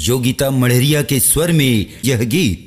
योगिता मढ़रिया के स्वर में यह गीत।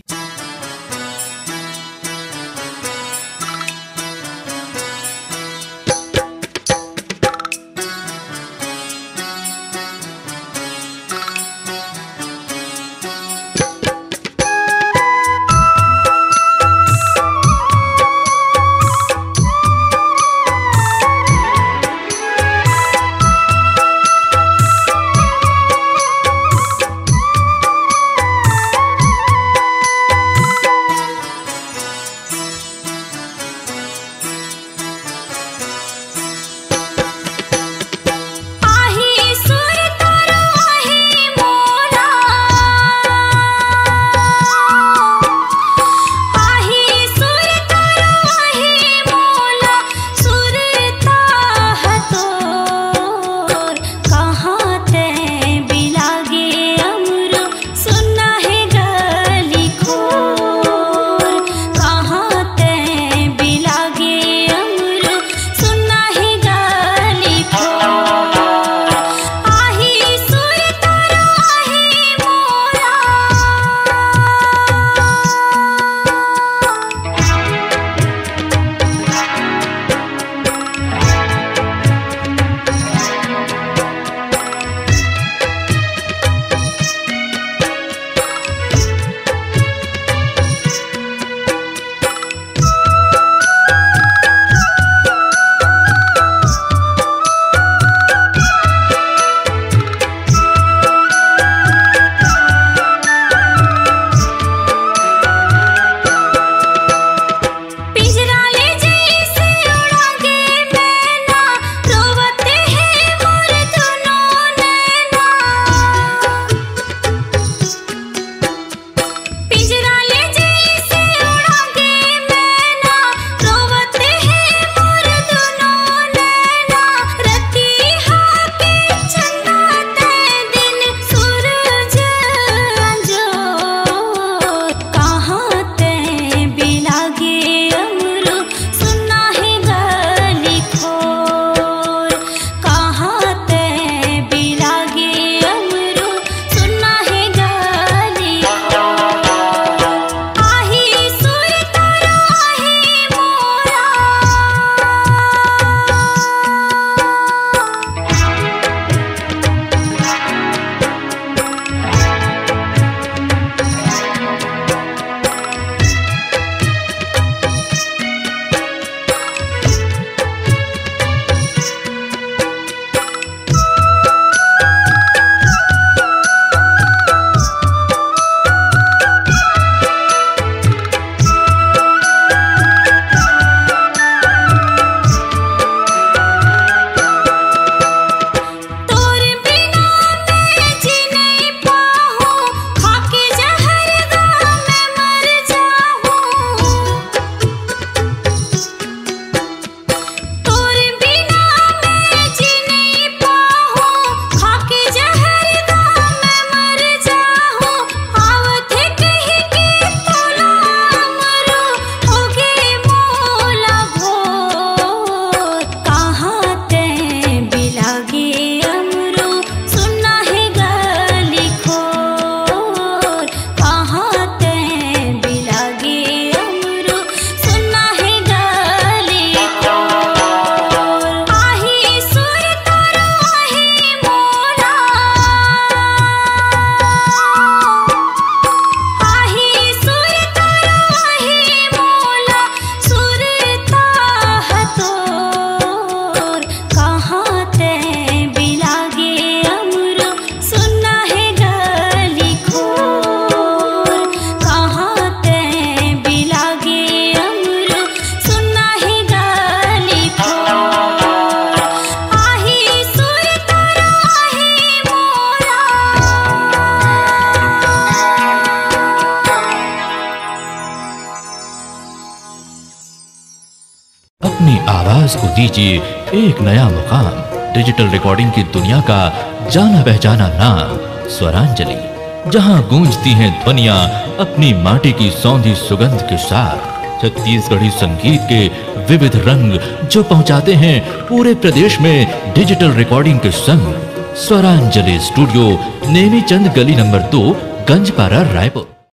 अपनी आवाज को दीजिए एक नया मुकाम। डिजिटल रिकॉर्डिंग की दुनिया का जाना पहचाना नाम स्वरांजलि, जहां गूंजती हैं ध्वनियां अपनी माटी की सौंधी सुगंध के साथ। छत्तीसगढ़ी संगीत के विविध रंग जो पहुंचाते हैं पूरे प्रदेश में डिजिटल रिकॉर्डिंग के संग। स्वरांजलि स्टूडियो, नेमी चंद गली नंबर 2, गंजपारा, रायपुर।